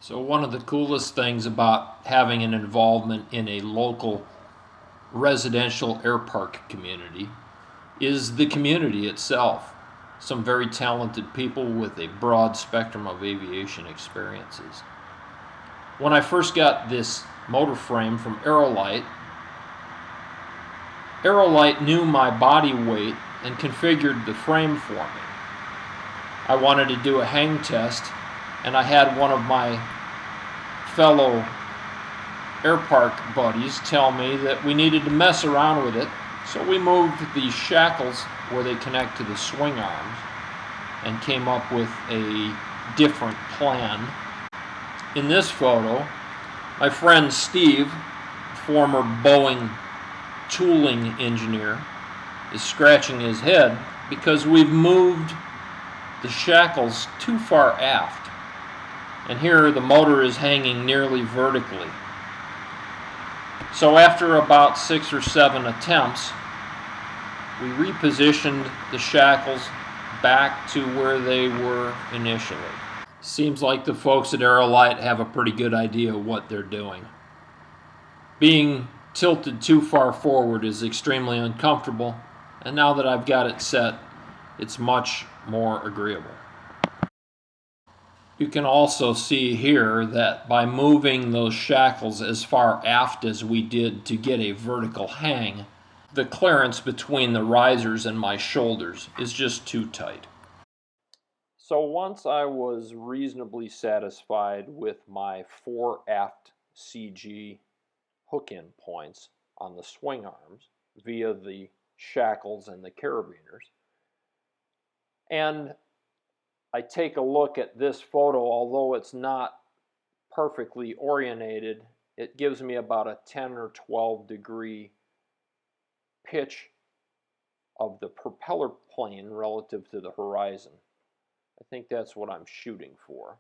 So one of the coolest things about having an involvement in a local residential air park community is the community itself. Some very talented people with a broad spectrum of aviation experiences. When I first got this motor frame from Aerolite knew my body weight and configured the frame for me. I wanted to do a hang test, and I had one of my fellow air park buddies tell me that we needed to mess around with it, so we moved these shackles where they connect to the swing arms and came up with a different plan. In this photo, my friend Steve, former Boeing tooling engineer, is scratching his head because we've moved the shackles too far aft. And here the motor is hanging nearly vertically. So after about 6 or 7 attempts, we repositioned the shackles back to where they were initially. Seems like the folks at Aerolite have a pretty good idea of what they're doing. Being tilted too far forward is extremely uncomfortable, and now that I've got it set, it's much more agreeable. You can also see here that by moving those shackles as far aft as we did to get a vertical hang, the clearance between the risers and my shoulders is just too tight. So once I was reasonably satisfied with my 4 aft CG hook-in points on the swing arms via the shackles and the carabiners, and I take a look at this photo, although it's not perfectly oriented, it gives me about a 10 or 12 degree pitch of the propeller plane relative to the horizon. I think that's what I'm shooting for.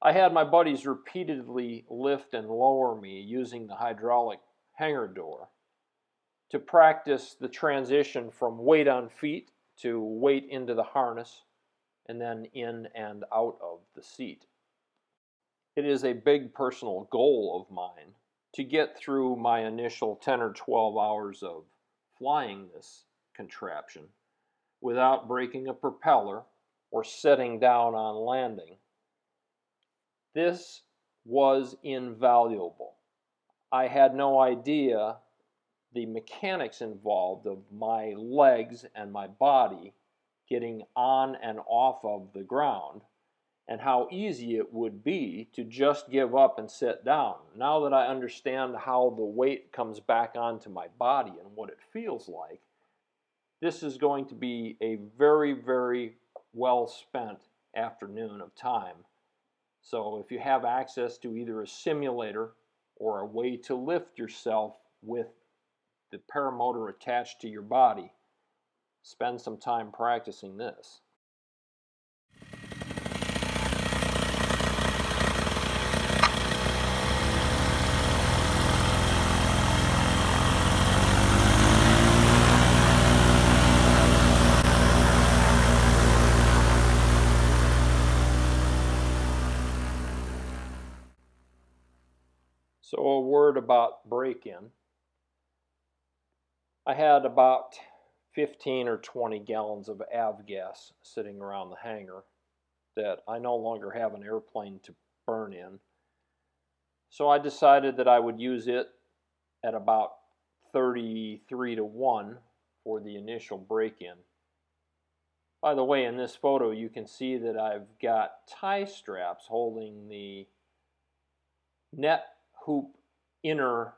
I had my buddies repeatedly lift and lower me using the hydraulic hangar door to practice the transition from weight on feet to weight into the harness and then in and out of the seat. It is a big personal goal of mine to get through my initial 10 or 12 hours of flying this contraption without breaking a propeller or setting down on landing. This was invaluable. I had no idea the mechanics involved of my legs and my body getting on and off of the ground, and how easy it would be to just give up and sit down. Now that I understand how the weight comes back onto my body and what it feels like, this is going to be a very, very well spent afternoon of time. So if you have access to either a simulator or a way to lift yourself with the paramotor attached to your body, spend some time practicing this. So a word about break-in. I had about 15 or 20 gallons of avgas sitting around the hangar that I no longer have an airplane to burn in. So I decided that I would use it at about 33 to 1 for the initial break-in. By the way, in this photo you can see that I've got tie straps holding the net hoop inner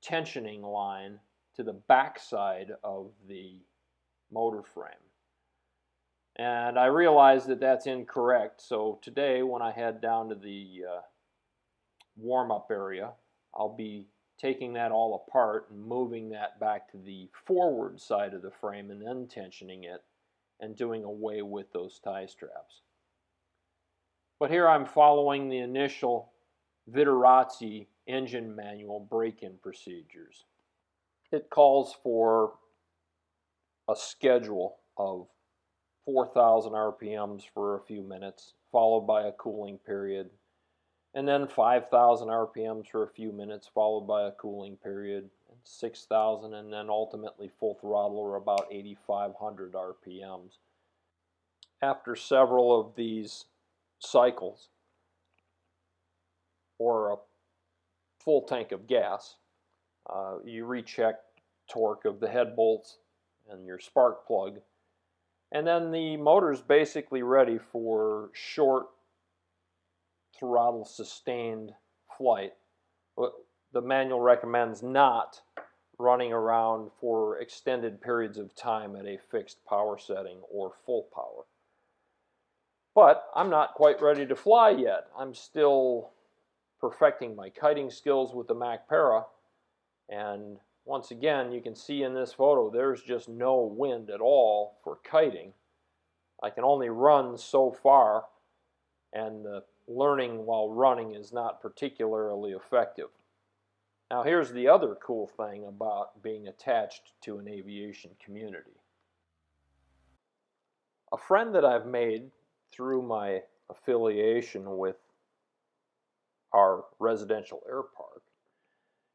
tensioning line to the backside of the motor frame. And I realized that that's incorrect, so today when I head down to the warm-up area, I'll be taking that all apart and moving that back to the forward side of the frame and then tensioning it and doing away with those tie straps. But here I'm following the initial Vittorazi engine manual break-in procedures. It calls for a schedule of 4,000 RPMs for a few minutes, followed by a cooling period, and then 5,000 RPMs for a few minutes, followed by a cooling period, 6,000, and then ultimately full throttle or about 8,500 RPMs. After several of these cycles, or a full tank of gas, you recheck torque of the head bolts and your spark plug, and then the motor's basically ready for short throttle sustained flight. The manual recommends not running around for extended periods of time at a fixed power setting or full power. But I'm not quite ready to fly yet. I'm still perfecting my kiting skills with the Mac Para, and once again, you can see in this photo there's just no wind at all for kiting. I can only run so far, and the learning while running is not particularly effective. Now here's the other cool thing about being attached to an aviation community. A friend that I've made through my affiliation with our residential air park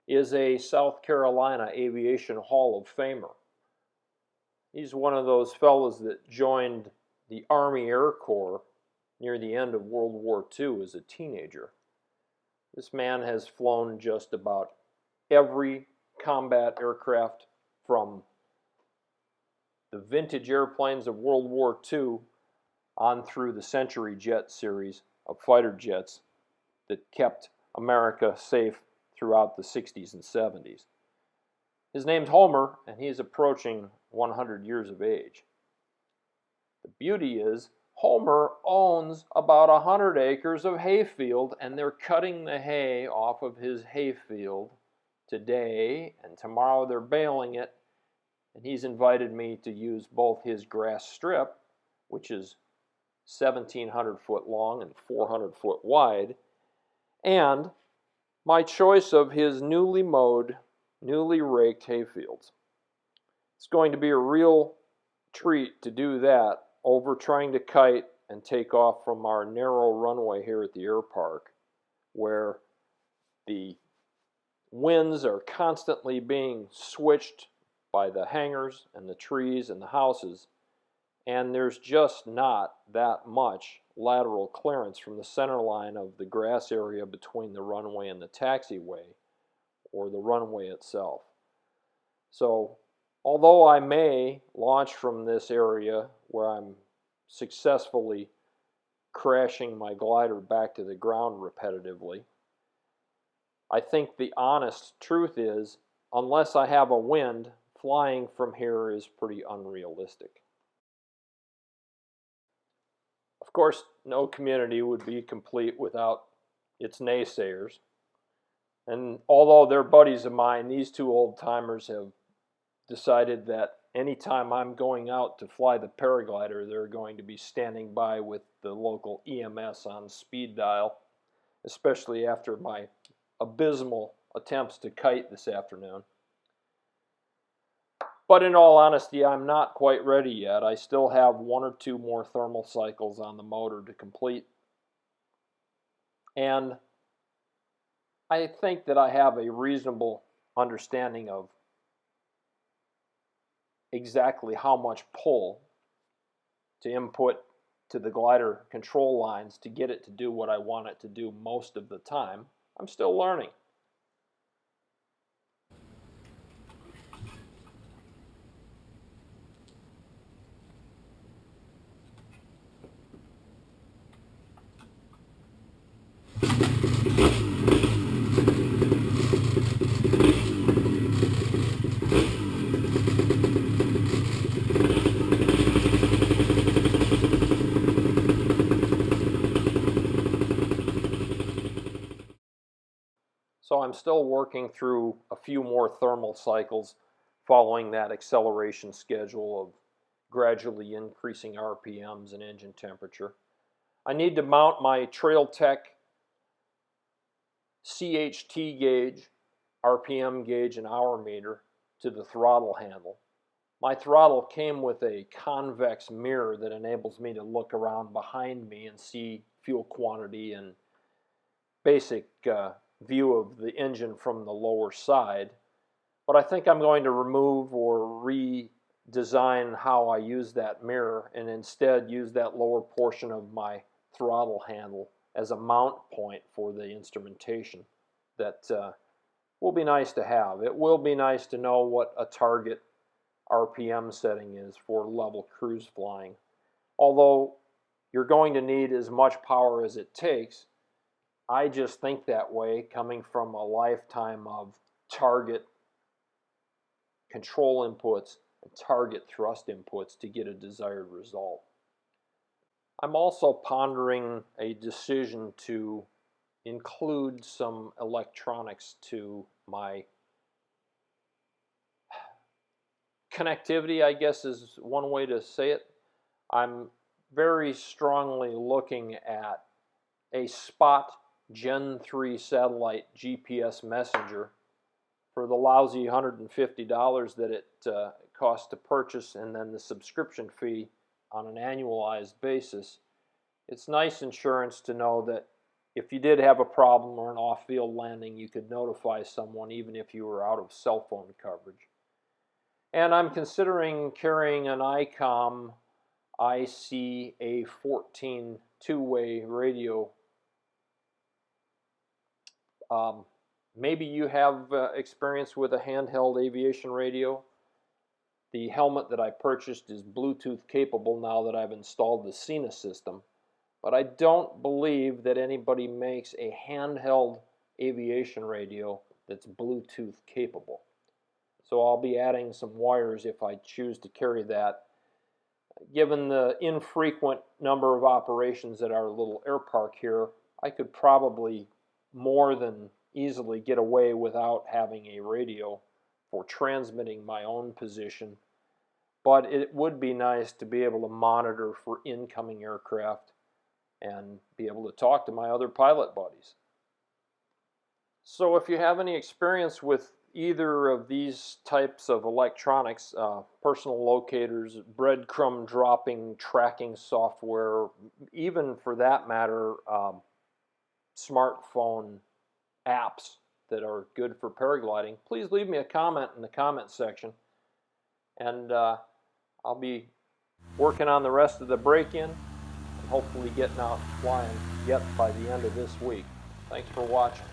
is a South Carolina Aviation Hall of Famer. He's one of those fellows that joined the Army Air Corps near the end of World War II as a teenager. This man has flown just about every combat aircraft from the vintage airplanes of World War II on through the Century Jet series of fighter jets that kept America safe throughout the 60s and 70s. His name's Homer, and he's approaching 100 years of age. The beauty is, Homer owns about 100 acres of hayfield, and they're cutting the hay off of his hayfield today, and tomorrow they're baling it, and he's invited me to use both his grass strip, which is 1,700 foot long and 400 foot wide, and my choice of his newly mowed, newly raked hayfields. It's going to be a real treat to do that over trying to kite and take off from our narrow runway here at the air park, where the winds are constantly being switched by the hangars and the trees and the houses, and there's just not that much lateral clearance from the center line of the grass area between the runway and the taxiway, or the runway itself. So, although I may launch from this area where I'm successfully crashing my glider back to the ground repetitively, I think the honest truth is, unless I have a wind, flying from here is pretty unrealistic. Of course, no community would be complete without its naysayers. And although they're buddies of mine, these two old-timers have decided that anytime I'm going out to fly the paraglider, they're going to be standing by with the local EMS on speed dial, especially after my abysmal attempts to kite this afternoon. But in all honesty, I'm not quite ready yet. I still have 1 or 2 more thermal cycles on the motor to complete. And I think that I have a reasonable understanding of exactly how much pull to input to the glider control lines to get it to do what I want it to do most of the time. I'm still learning. So I'm still working through a few more thermal cycles following that acceleration schedule of gradually increasing RPMs and engine temperature. I need to mount my TrailTech CHT gauge, RPM gauge, and hour meter to the throttle handle. My throttle came with a convex mirror that enables me to look around behind me and see fuel quantity and basic view of the engine from the lower side. But I think I'm going to remove or redesign how I use that mirror and instead use that lower portion of my throttle handle as a mount point for the instrumentation. That will be nice to have. It will be nice to know what a target RPM setting is for level cruise flying. Although you're going to need as much power as it takes, I just think that way coming from a lifetime of target control inputs and target thrust inputs to get a desired result. I'm also pondering a decision to include some electronics to my connectivity, I guess is one way to say it. I'm very strongly looking at a Spot Gen 3 satellite GPS messenger for the lousy $150 that it costs to purchase, and then the subscription fee on an annualized basis. It's nice insurance to know that if you did have a problem or an off-field landing, you could notify someone even if you were out of cell phone coverage. And I'm considering carrying an ICOM ICA14 two-way radio. Maybe you have experience with a handheld aviation radio. The helmet that I purchased is Bluetooth capable now that I've installed the Cena system, but I don't believe that anybody makes a handheld aviation radio that's Bluetooth capable. So I'll be adding some wires if I choose to carry that. Given the infrequent number of operations at our little air park here, I could probably more than easily get away without having a radio for transmitting my own position. But it would be nice to be able to monitor for incoming aircraft and be able to talk to my other pilot buddies. So if you have any experience with either of these types of electronics, personal locators, breadcrumb dropping tracking software, even for that matter, smartphone apps that are good for paragliding, please leave me a comment in the comment section, and I'll be working on the rest of the break-in and hopefully getting out flying yet by the end of this week. Thanks for watching.